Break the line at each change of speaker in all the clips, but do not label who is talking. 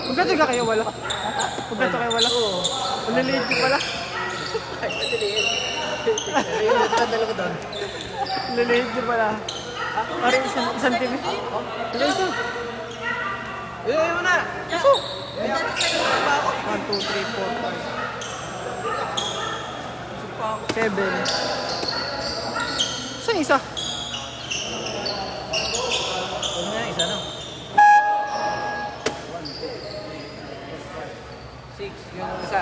Magkano ka kayo wala? Magkano kayo wala? Oo. Maliliit ko pala.
Ay, maliliit. Maliliit na dalawa doon.
Maliliit ko pala. Parang isang TV. Ilan isa?
Ilan mo na?
Kaso? 1, 2, 3, 4, 5. 7. Saan isa?
Ano nga, isa na. 6, yun ang isa.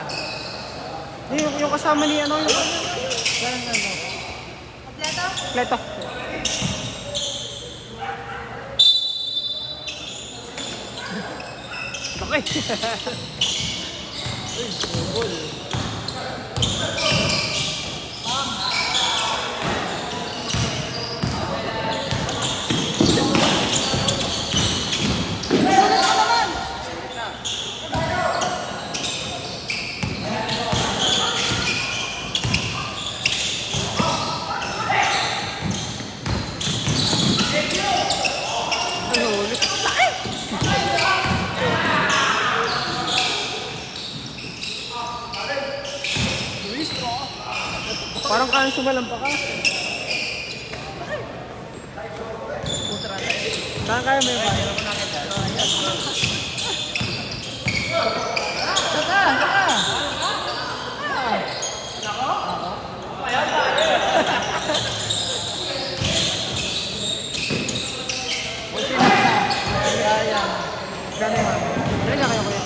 Yung kasama ni ano yung...
Saan ano?
Kompleto. Okay.
Uy, bubol.
Ano ulit? Parang kaya sumalampa ka. Saan kaya may ba? Gano'n man. Ilan niya kayo kuya?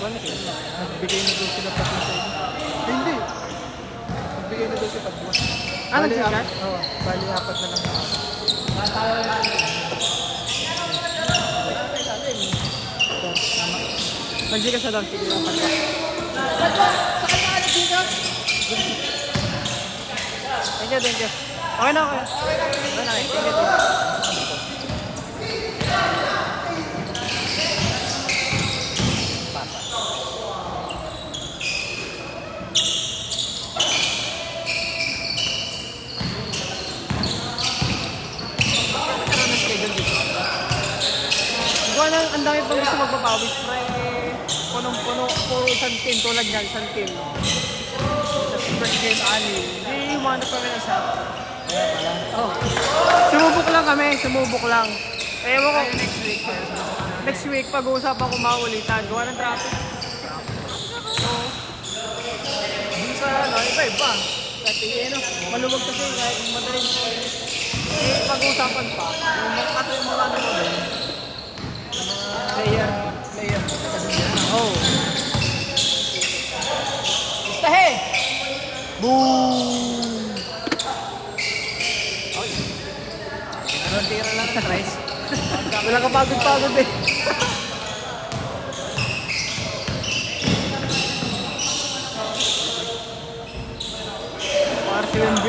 5. Nagbigay na doon sila pag sa inyo. Hindi. Nagbigay na doon sila pag buwan. Ah, nagsikat? Oo. Bali, 4 na lang ako. Nagsikat sa doon. Sige lang pala. Thank you, thank you. Okay na, okay. Okay na, thank you. Ang dami pang gusto magpapawis, pre. Punong-puno, puro isang team, tulad niyan, isang team. Sa first game, ani. Hindi, humanap kami ng isa.
Kaya pala.
Oh. Sumubok lang kami, sumubok lang. Ewan ko,
Next week.
next week, pag-uusapan ko maulitan. Gawa ng traffic. Oo.
Dun sa ano, iba-iba.
Kasi, ano, maluwag kasi, kahit madaling. Pag-uusapan pa. Yung mga ano mo din.
Player.
Oh.
Tahe!
Boom!
Anong tira lang na rice?
Wala ka pagod-pagod eh. Para si MB.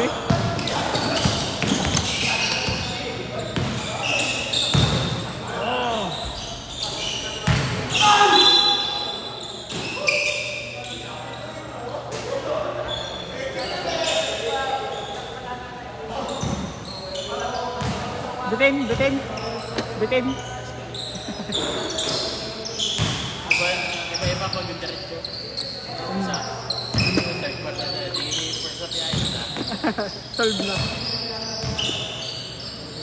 Bitin.
Iba-iba pag yung diretso. Isa. Yung third quarter na, di first up yan na.
Solve na.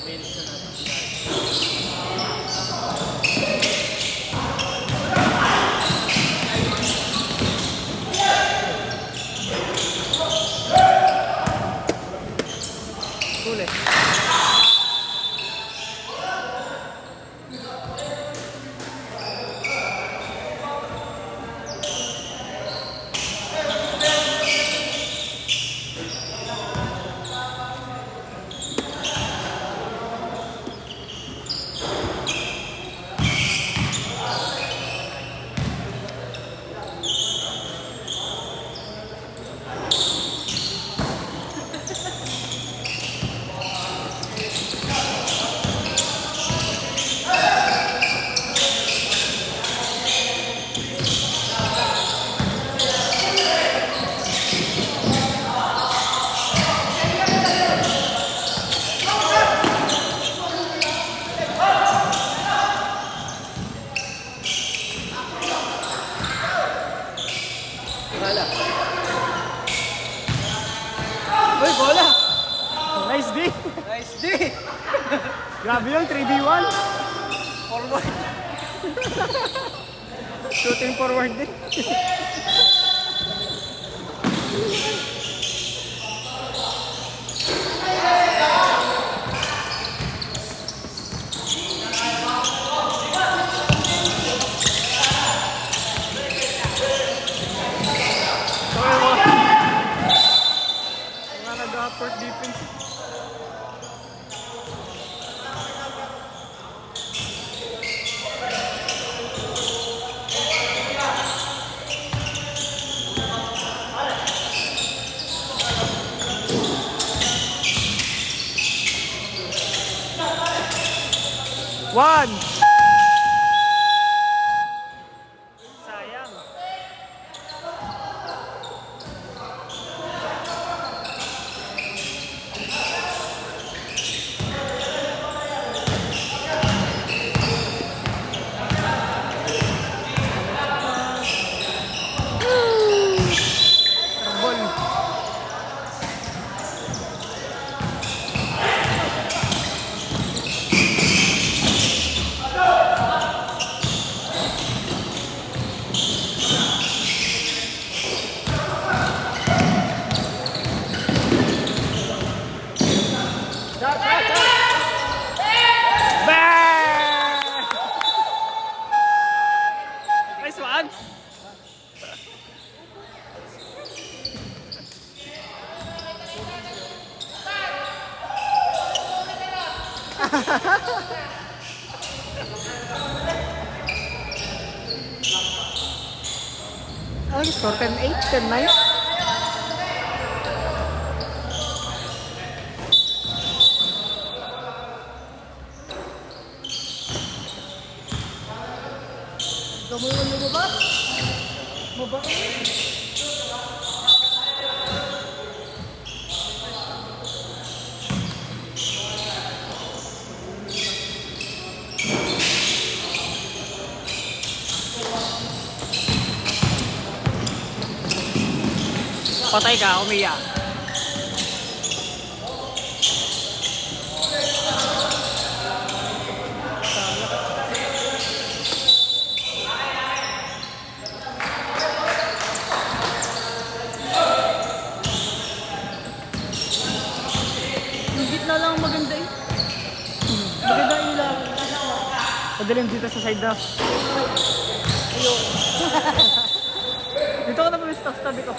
Minutes na natin.
Huli. Bilang 3v1. Forward. Shooting forward din. Mga nag-upward defense. One. Sayang. Ball. Bang! Nice one. Ano yung score? 10-8? 10-9? Kamu yung lumaba? Baba? Patay ka, umiyak. Yung gitna lang maganda eh. Maganda yung ilaw. Padalim dito sa side na. Ayun. Dito ka na po yung staff tabi ko.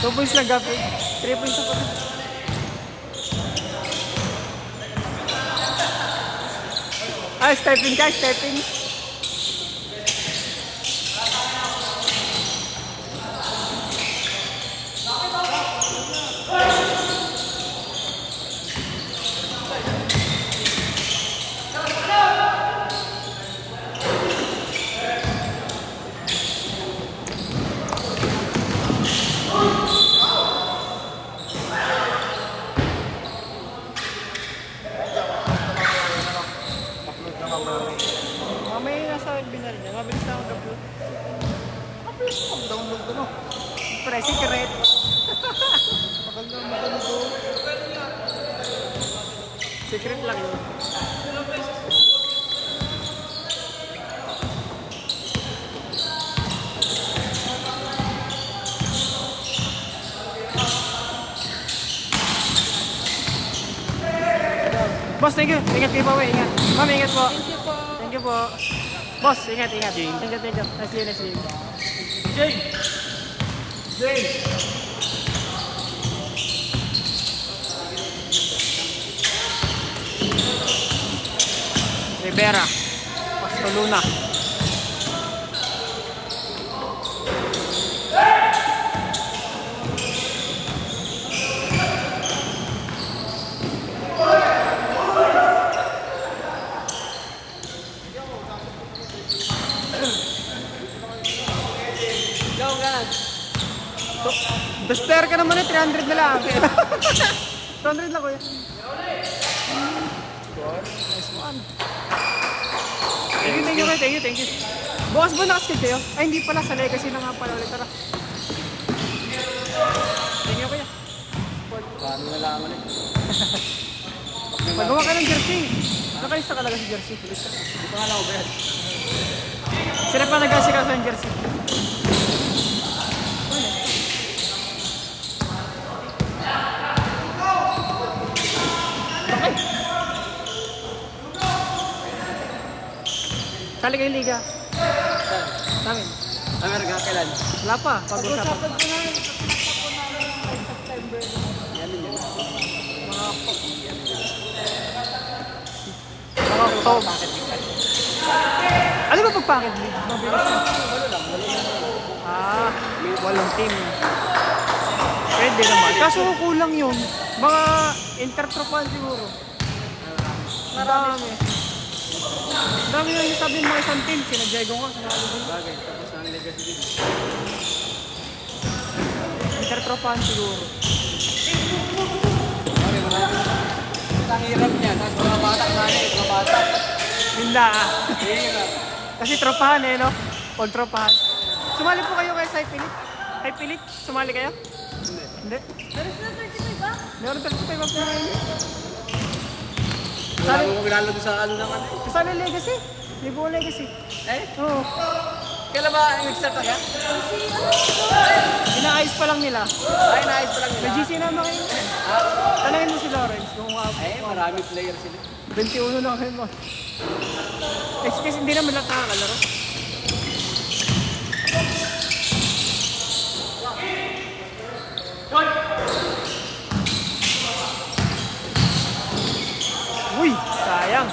Two points lang gapit. 3 points na pa. Ay, stepping ka, stepping. Mamaya nasa binar niya. Mabilis na ako upload. Mabilis ako download ko no. Pre, secret. Magal na magano to. Secret lang yun. Boss, thank you. Ingat kayo po, ingat. Ma'am, ingat po. Thank you po. Thank you po. Boss, ingat, ingat. Thank you, thank you. Nice to you, nice to you. Jane! Jane! Rivera. Pastoluna. Bester ka naman eh, 300 na lang. 200 lang kuya. Nice one. Thank you, thank you, thank you. Bukas ba nakaskid kayo? Ay, hindi pala, sa legacy na nga pala ulit. Tara.
lang ulit.
Magawa ka ng jersey. Nakalista ka talaga sa jersey.
Hindi pa nga lang ako ba yan?
Sila pa nag-asikaso ng jersey. Bakit? Sali kayo liga. Namin.
Amerika, kailan?
Wala pa. Pag-usapan.
Yan din yun.
Mga October. Ano ba pag-packet league? Mabilis na. Ah, may 8 team. Pwede naman. Kaso kulang yun. Mga intertropan siguro. Marami. Dami na yung sabi ng mga isang team. Sina Diego nga.
Bagay, tapos na ang legacy din.
Intertropan siguro.
Bagay, marami. Ang hirap niya, tapos mga bata na mga bata.
Yun na ah.
Hirap.
Kasi tropahan eh, no? Pag tropahan. Sumali po kayo kay Sai Pilit. Kay Pilit, sumali kayo? Hindi.
Meron sila 35 ba?
Meron talaga tayo pa po ngayon.
Wala mo kami lalo sa ano naman eh.
Kasali Legacy. Libo Legacy.
Eh?
Oo.
Kailan ba nag-start ka?
Inaayos pa lang nila.
Ay, naayos pa lang
May
nila.
GC naman kayo.
Ha?
Tanangin mo si Lawrence. Kung
Eh, marami player sila.
21 na kayo mo. Kasi hindi naman lang nakakalaro. Uy, sayang.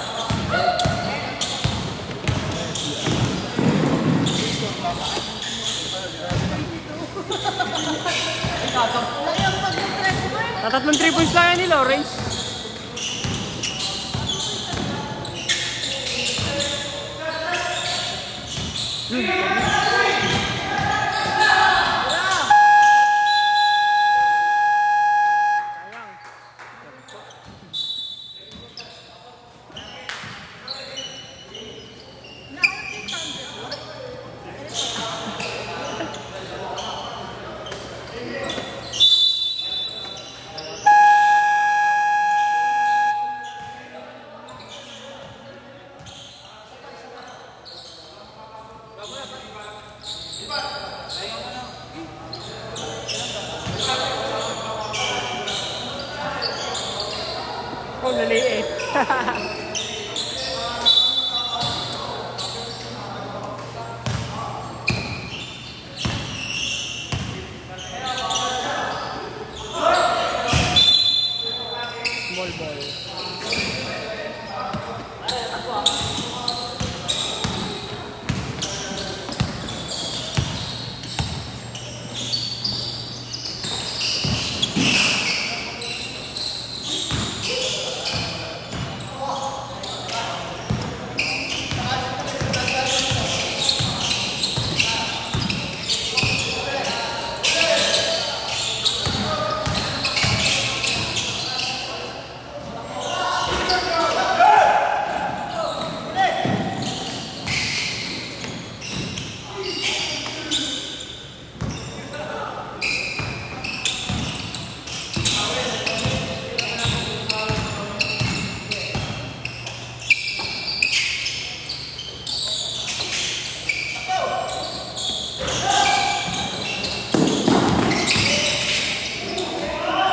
Layang pag-dress mo eh.
Natatlong 3 points lang yan ni Lawrence. Sayang. Oh, laliit. Small ball.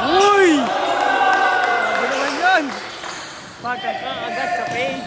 Uy! Grabe naman yun! Magkakaagad sa page.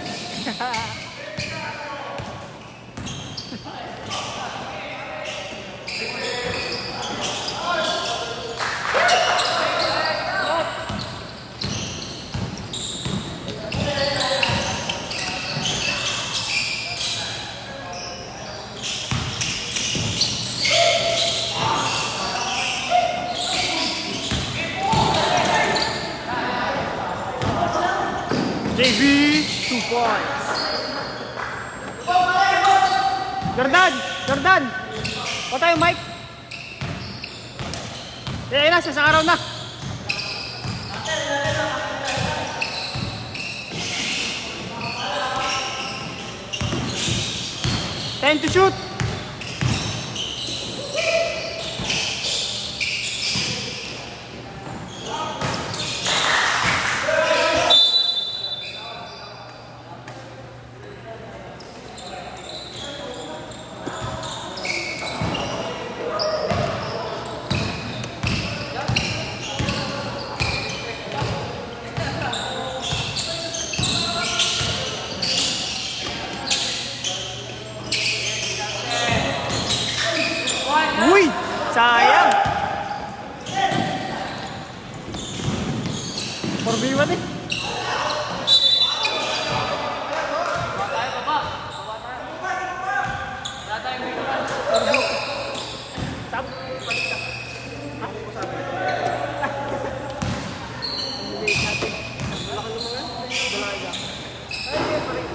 JB, 2 points. Jordan! Jordan! O tayo, Mike. Eh, na, sa araw na. Time to shoot. 4v1 eh. Sab? Hindi natin. Malaki naman yan. Dalaga. Ay, hindi pa rin.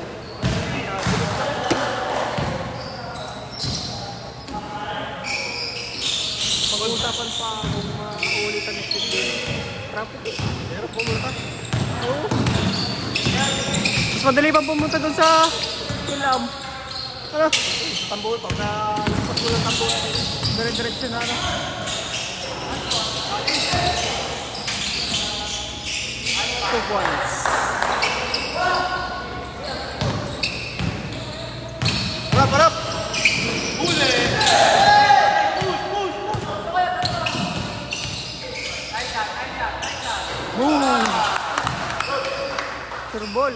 Pag-uusapan pa kung mauulitan ng street game. Traffic eh. Meron pumunta. Oo. Mas madali pang pumunta dun sa Kilam. Ano? Tambol. Pag nalagpas mo ng tambol. Dire-diretso na ano. Two points.
Harap, harap!
Boom! Surbol.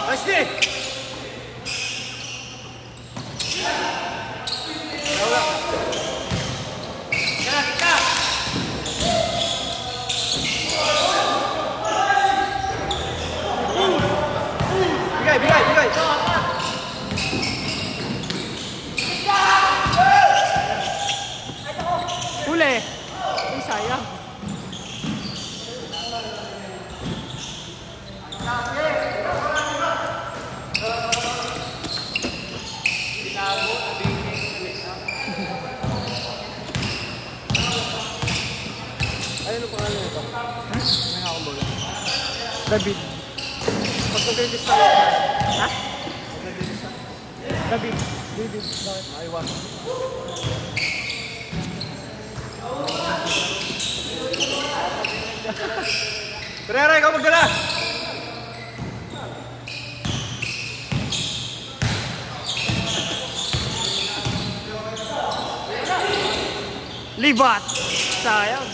Nice day! Bigay, bigay, bigay!
Huli. Ay, sayang.
Ano ang pangalan nito? May nakakumbaga.
David.
Pagka-Davis na.
Ha?
Pagka-Davis na.
David. David. Bakit?
Aywan. Pereira, ikaw magdala!
Libat. Sayang.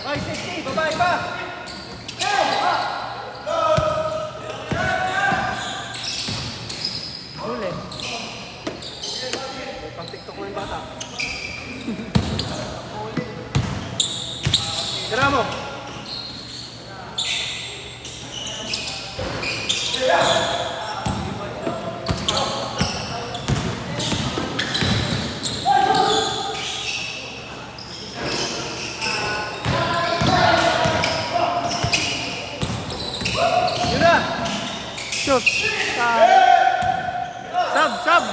Ay, 60! Babae pa!
Huli.
Pang TikTok mo yung bata. Tira mo! Yun na!
Shoot. Sub, sub.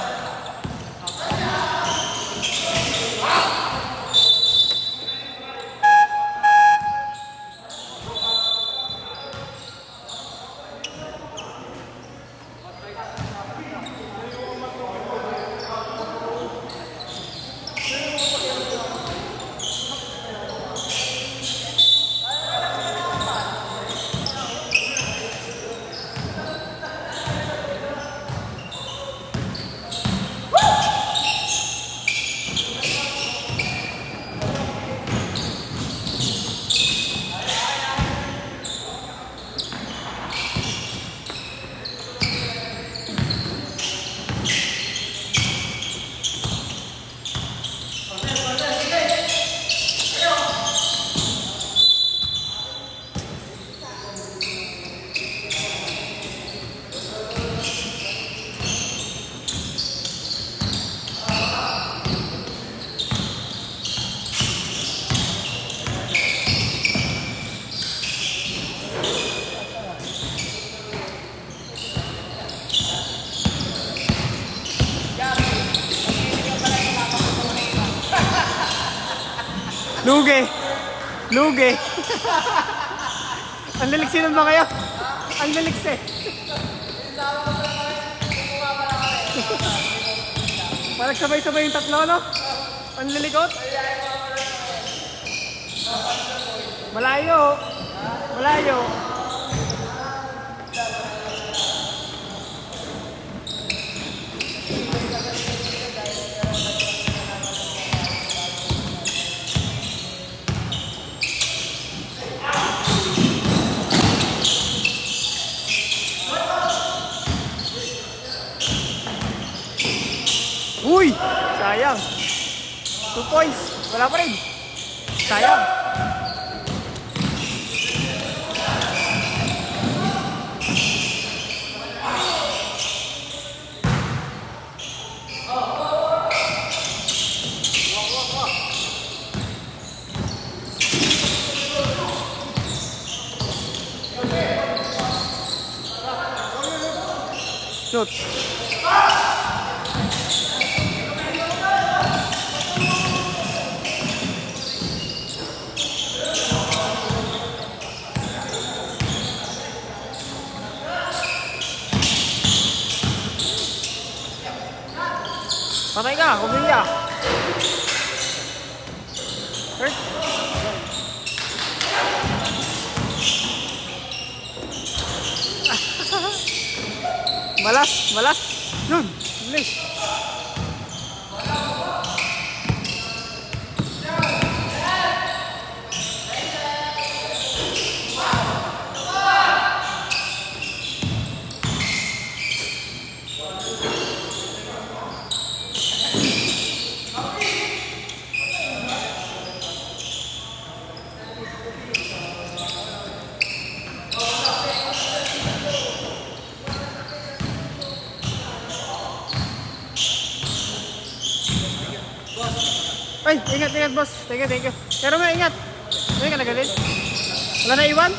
Lugi. Lugi. Ang liliksi nun ba kayo? Ang liliksi. Parang sabay-sabay yung tatlo, no? Ang lilikot. Malayo. Malayo. Uy! Sayang. 2 points. Wala pa rin. Sayang. Shoot. Patay ka, kumilya. Hurt. Malas, malas. Yun, bilis. Ay, ingat, ingat boss. Thank you, thank you. Pero may ingat. May ka nagalit. Wala na iwan?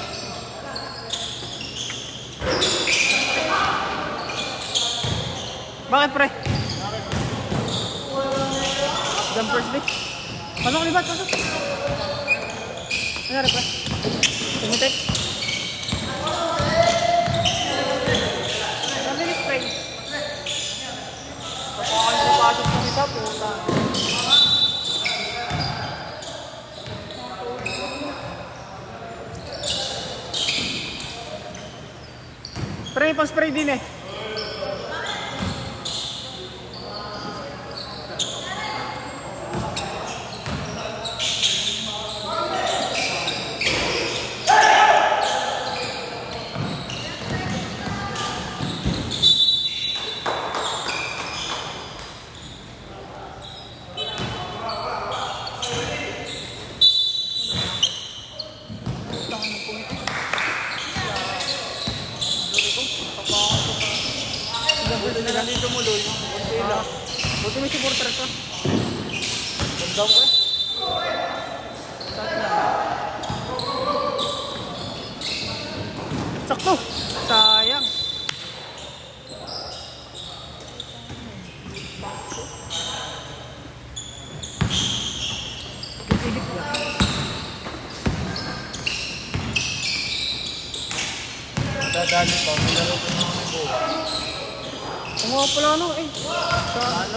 Bakit pre? Jumpers day. Pasok libat, pasok. Ano pre? Tumutik. Nabilis pre. Papakan ko pasok ng isa, puta. Pre, pa-spray din eh.
Nandito mo, Loy. Kunti lang.
Buti may supporter ka.
Gandang ka.
Sakto. Sayang. Higit lang.
Dadali pa. Nilaro ko naman ng buwa.
Kumuha pala ano eh.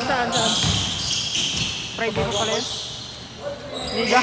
Saan? Friday ko pala yun. Liga.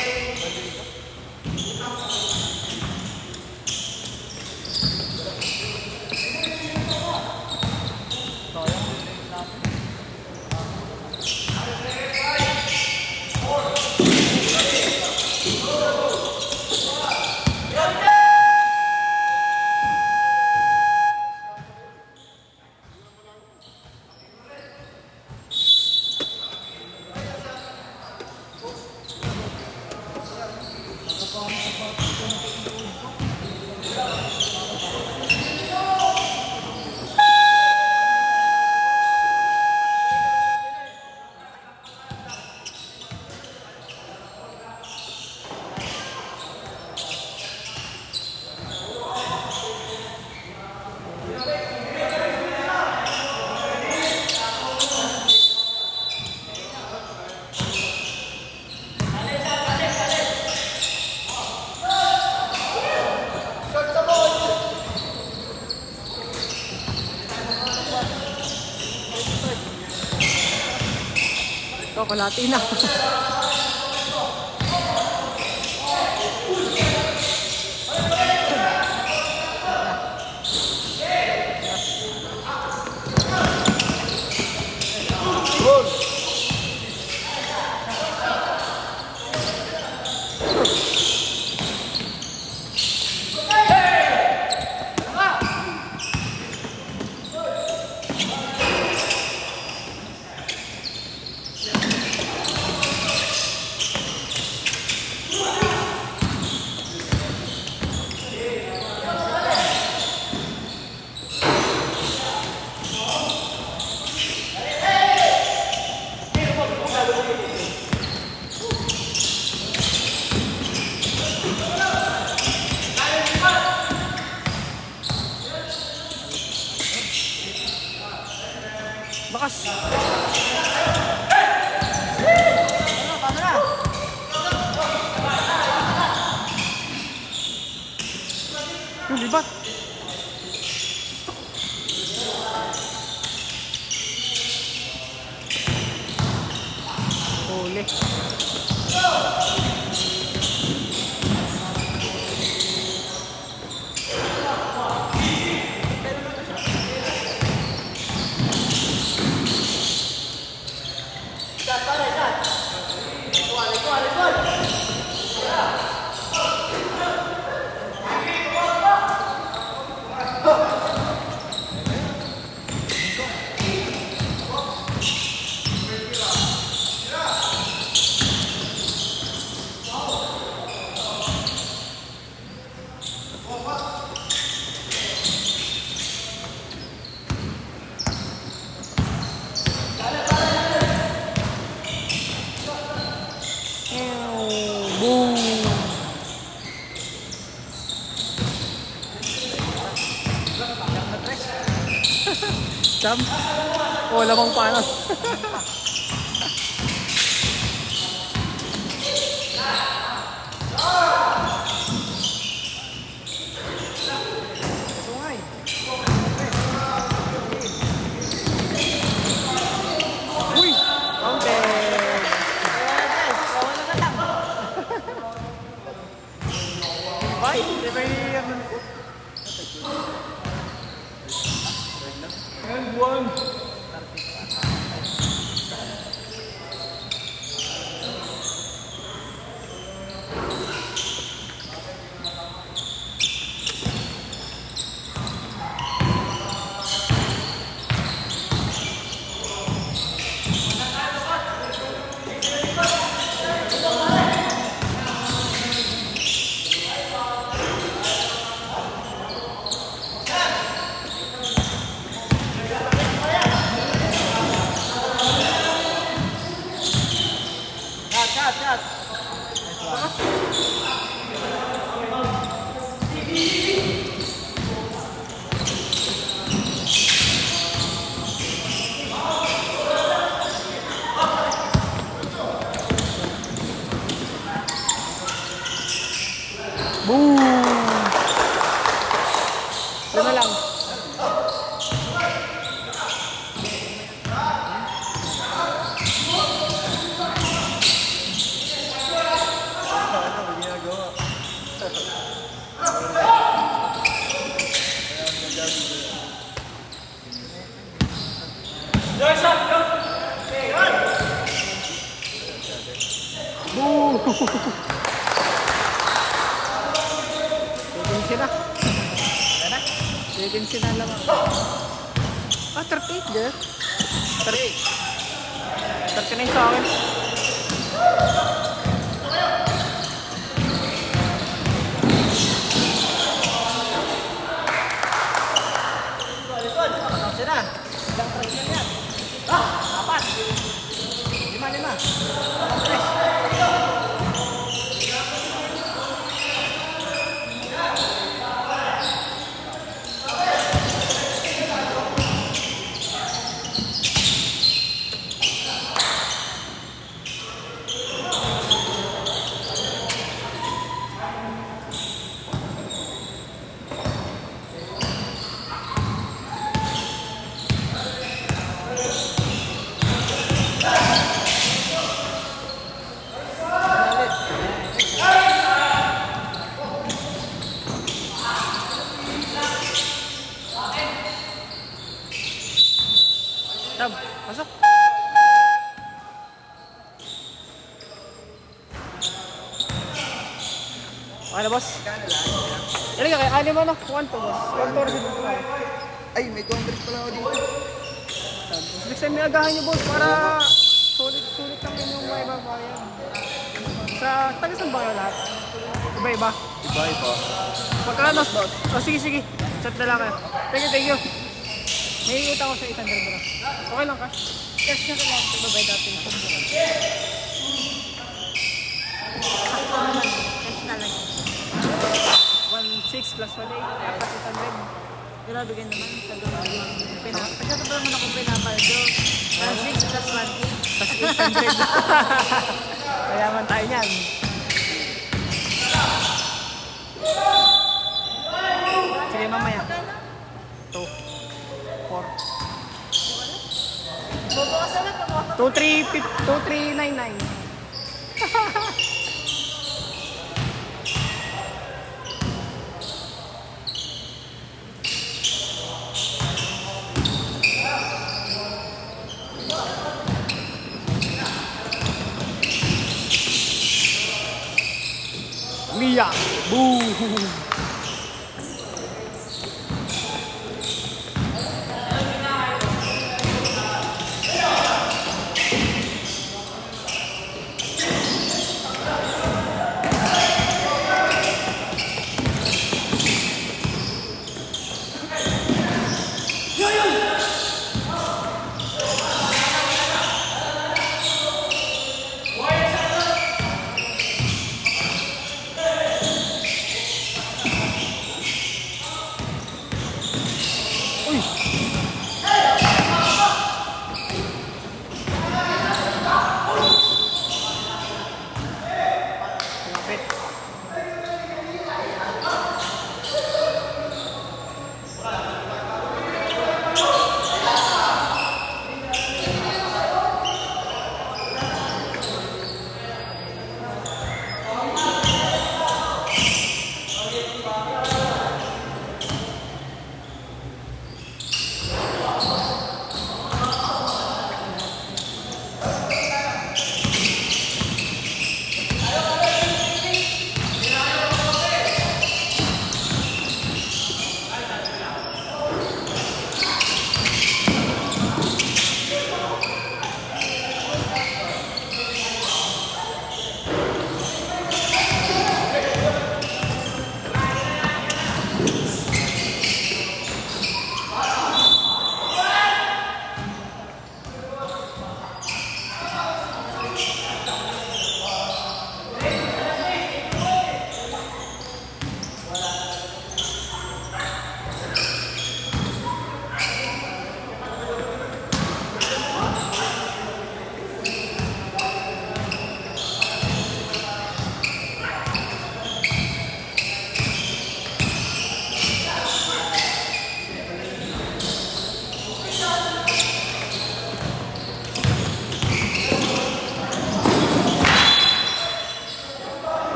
Ito, kalati na. Bakas.
Paano na?
Yung libat. Huli. Boom! Jam? O, lamang panos.
Sungay.
Uy! Counted!
Wala na lang.
Bye! Diba yung... And one!
Shot.
Boom! Lima lang. Boom! Detensi na. Detensi na lang. Ah, 38 girl. 38. 39 sa akin.
Kasi na. Ilang track yan yan. Apat. Lima. Tres.
Tab, pasok. Okay na, boss. Yan ka, kaya anim ano? 1 to, boss. 1 to receive.
Ay, may contract pala ako dito.
Next time may agahan niyo, boss, para sulit lang yun yung may babayan. Sa taga saan ba kayo lahat? Iba-iba?
Iba.
Pagkano? Oh, sige. Chat na lang kayo. Thank you. May utang ko sa 800 na. Okay lang, cash. Cash na lang. Babay dating.
Sakto naman. Cash na lang.
1.6 plus 1.8. Dapat 800.
Grabe ka naman. Pagkata pa naman akong pinapaldo. 6 plus 1
Tapos 800. Kayaman tayo niyan. Sige, mamaya. 2, 4.
Bubukas naman pag ako.
2399. Mia! Boo! Lapit.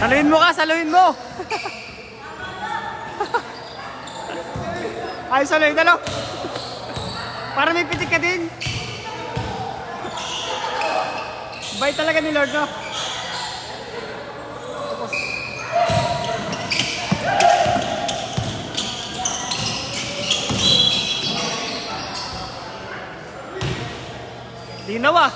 Saluhin mo ka, saluhin mo! Ay, saluhin na lang! Para may pitik ka din! Bait talaga ni Lord, no? Linaw ah!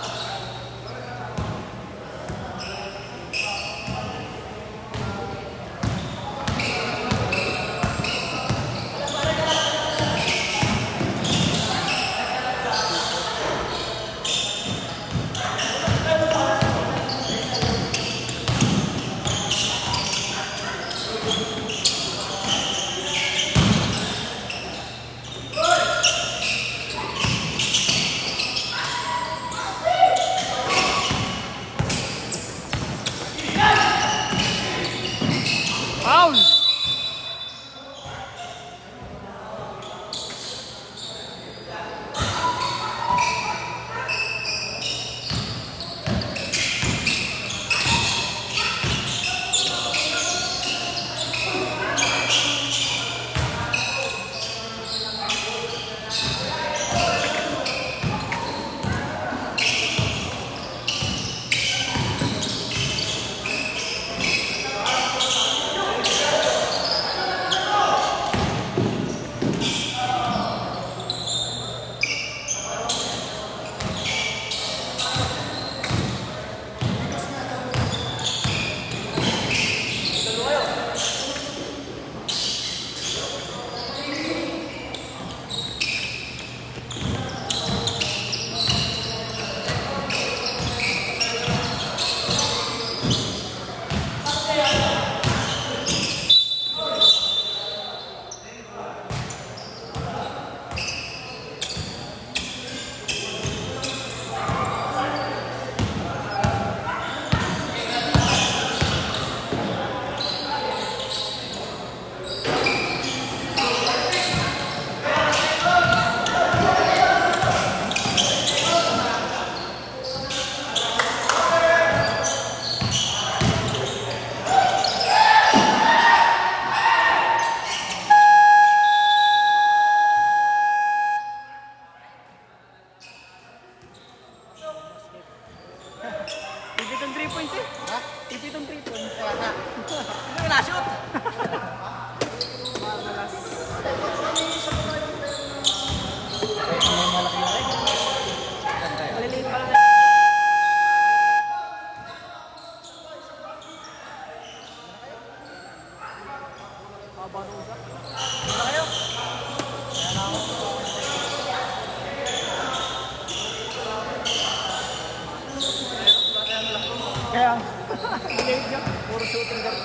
Delayed niya.
Puro shooting guard.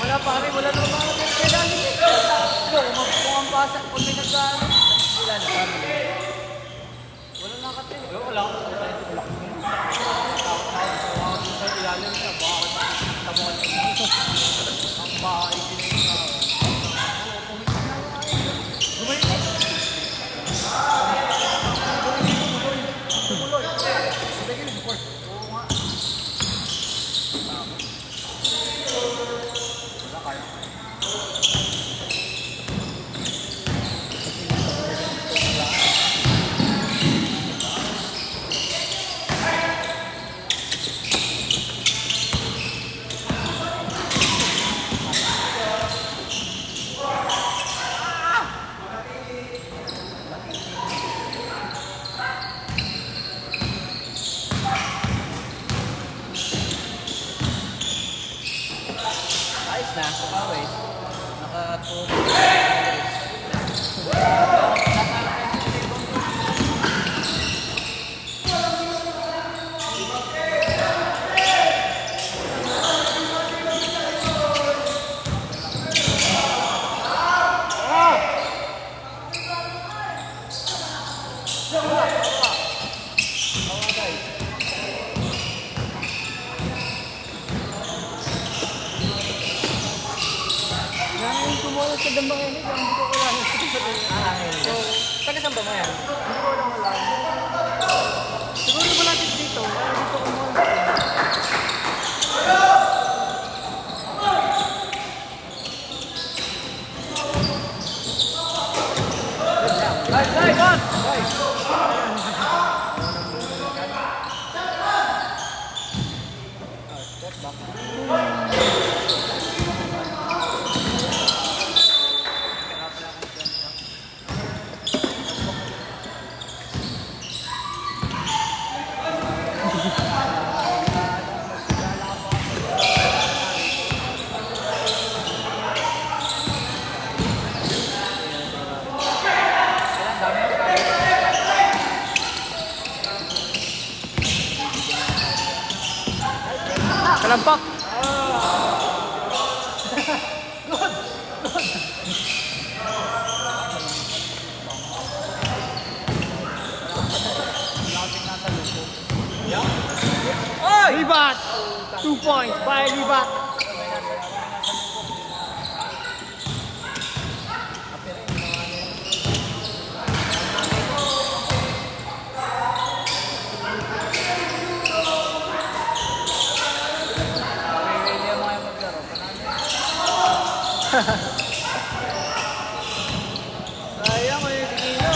Wala pare, wala naman mga kailangan eh. Kung ang basa, kung may nag-ano, wala na kami. Wala na kati.
Wala ko. Sa ilalim niya, baka tabuhan dito. Ang bahay kinito na.
Ayos na, okay. Naka-2.
Dahil kumuha sa dambang ini, hindi ko kailangan sa
So, taga saan ba mo yan?
Hindi ko lang alam. Siguro ba natin dito? Dito kumuha. Kalampak!
Oy!
Libat! 2 points by Libat!
Pwede yung mga maglaro. Sayang mo yung Kino.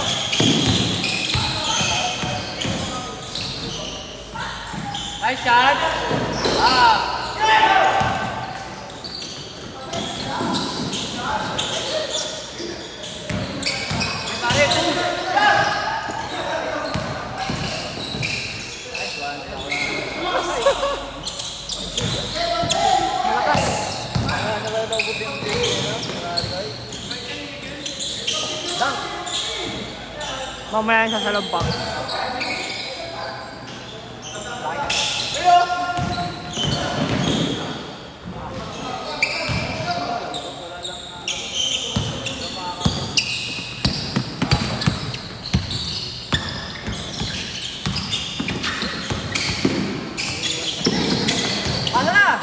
Nice shot!
Mamaya yung sasalampak.
Ano na?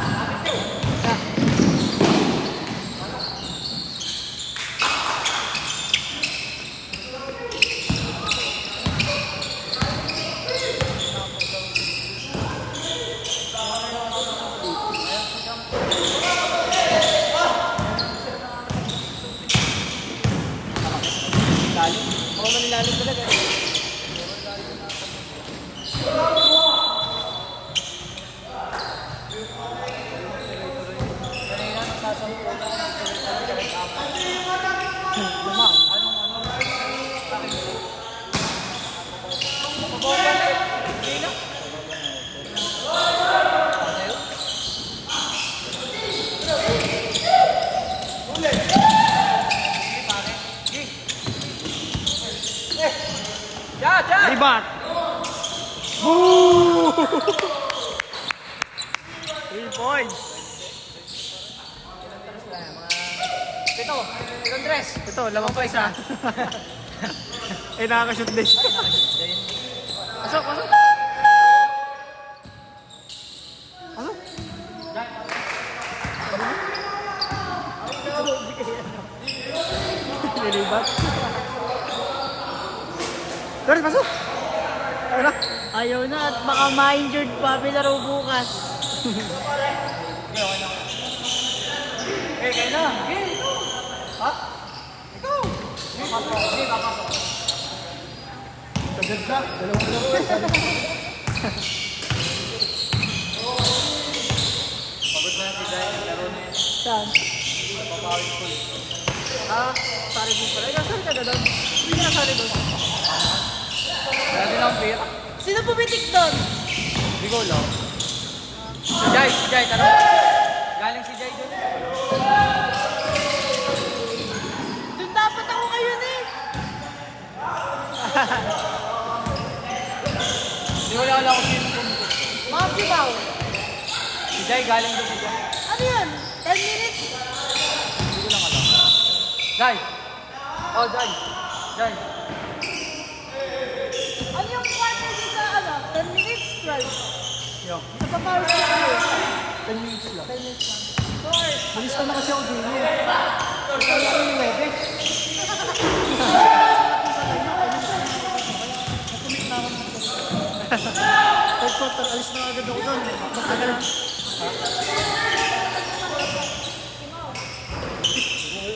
Lalim. Oo, manilalim talaga. Kanina, nagsasampo na ako.
Lumang.
Mababa na eh. Hindi na. Ja!
Libat! Boo! points.
Pito. Pitong dress.
Ito, lamang pa isa. Eh, nakakashoot din. Pasok, pasok. Pasok. Nilibat. Doris, pasok. Ayaw na.
Ayaw na at baka ma-injured pa laro bukas.
Eh, kayo na. Okay, ikaw. Ha? Ikaw. Papasok. Hindi, papasok.
Sagad na. Dalawang laro eh.
Pagod na si Jai, laro na yun.
Saan?
Papawis ko.
Ah, sari din pala. Nasari ka na doon. Hindi ka nasari doon.
Wala din akong beer.
Sino pumitik doon?
Hindi ko alam. Si Jai, tanong. Galing si Jai doon.
Doon dapat ako ngayon eh.
Hindi ko alam kung sino pumitik.
Mga sibaw.
Si Jai, galing doon si Jai.
Ano yun? 10 minutes?
Hindi ko lang alam. Jai! Oh, Jai! Jai!
Ano yung quarter dito sa ano? 10 minutes? 12?
Yo.
Sa papawis ko kayo.
10 minutes lang.
10 minutes lang. Course.
Malis na kasi ako din eh. Ikaw lang yung webe. Third quarter, alis na agad ako doon. Matagal.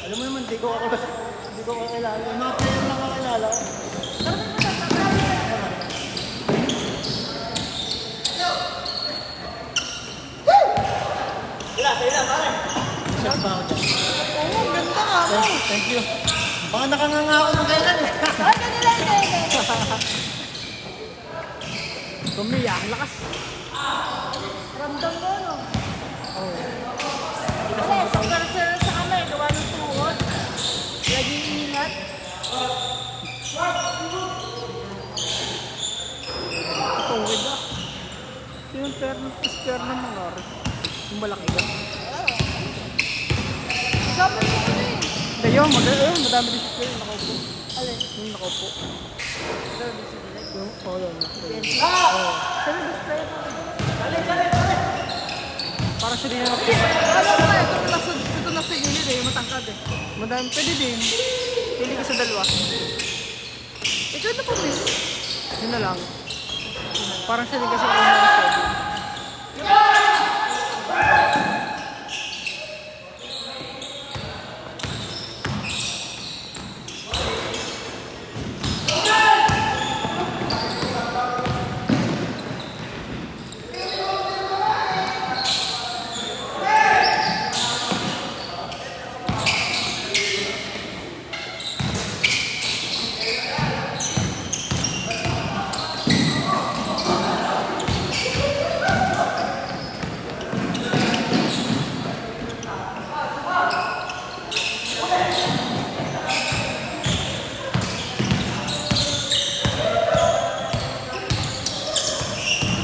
Alam mo naman, di ko kakilala. Yung mga player lang kakilala ko. Shot ba ako dyan?
Oo, ganda nga mo.
Thank you. Baka nakanganga ako ng kailan eh.
Ay, kanila hindi.
Tumiya, ang lakas.
Ramdam mo, no?
Oh.
Kasi sa person sa kamay, gawa ng tuhod. Lagi ingat.
Tuwid ah. Yung terno ng mga rin. Yung malaki ka.
Sabi mo ko na eh.
Hindi yun, madami din siya yung nakaupo.
Alin?
Yung nakaupo.
Sabi si Dilek.
Yung, oh yun.
Sabi display mo.
Parang siya din yung nakaupo.
Alam mo, ito nasa gilid eh, matangkad eh.
Madami, pwede din. Pili ka sa dalawa.
Ikaw na po eh.
Yun na lang. Parang siya din kasi yung nakaupo.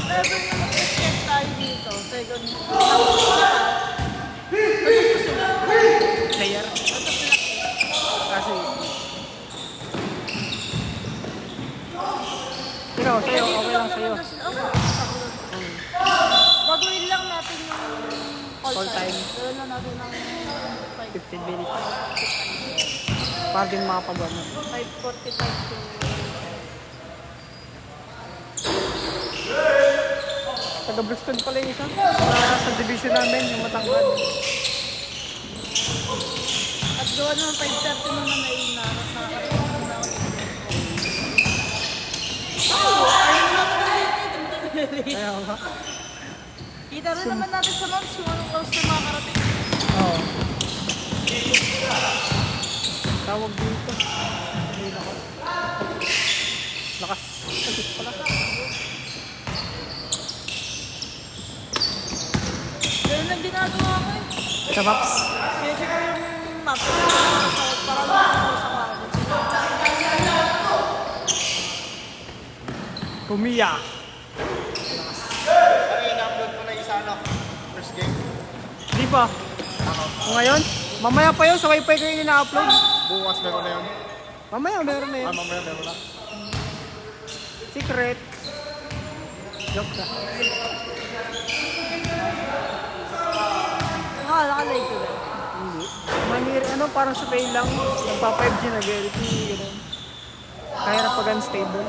Never na mag-escape tayo dito. Second.
Player. Kasi. Ikaw, sa'yo, okay lang sa'yo.
Baguhin lang natin yung
Call
call
time.
time. Gawin lang natin ng
15 minutes. Para din makapagawa mo.
5:45 to...
Taga Brixton pala yung isa. Sa division namin, yung matangkad.
At gawa naman 5:30 mo na nakakarating na ako. Ayaw na ako na
Kaya nga.
Kita rin naman natin sa maps kung anong close na makakarating.
Oo. Tawag dito. Hindi na ako. Lakas. Lakas pala.
Ganun ang ginagawa ko eh.
Sa maps.
Kaya check ko yung map. Para lang ako sa kagad.
Tumiya.
Ano yung upload mo na isa, no? First game?
Di pa. Ngayon? Mamaya pa yun, sa wifi ko yun ina-upload.
Bukas meron na yun.
Mamaya, meron na yun.
Mamaya meron na.
Secret. Joke na.
Naka-like ko ba?
Hindi. Maniri, ano, parang sa pay lang. Nagpa 5G na GLP, gano'n. Kaya na pag unstable.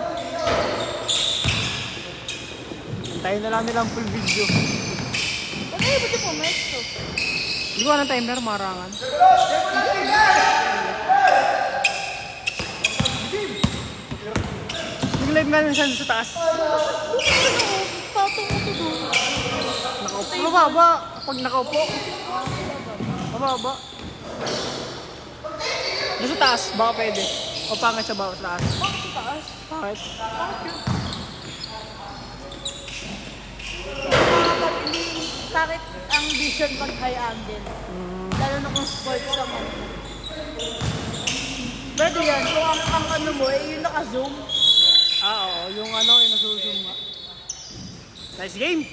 Antayin na lang nilang full video.
Huwag kayo buti po, maestro.
Hindi ko ng timer, marangan. Yung live nga minsan sa taas.
Patong ko to doon.
Nakaupo. Mababa. Pag nakaupo. Mababa. Doon sa taas, baka pwede. O pangit sa bawat taas.
Bakit sa taas?
Bakit?
Hindi, bakit ang vision pag high angle? Lalo na kung sports sa mga. Pwede yan, kung ang ano mo, eh, yung naka-zoom.
Ah, oo. Yung ano, yung nasusunod nga. Nice game!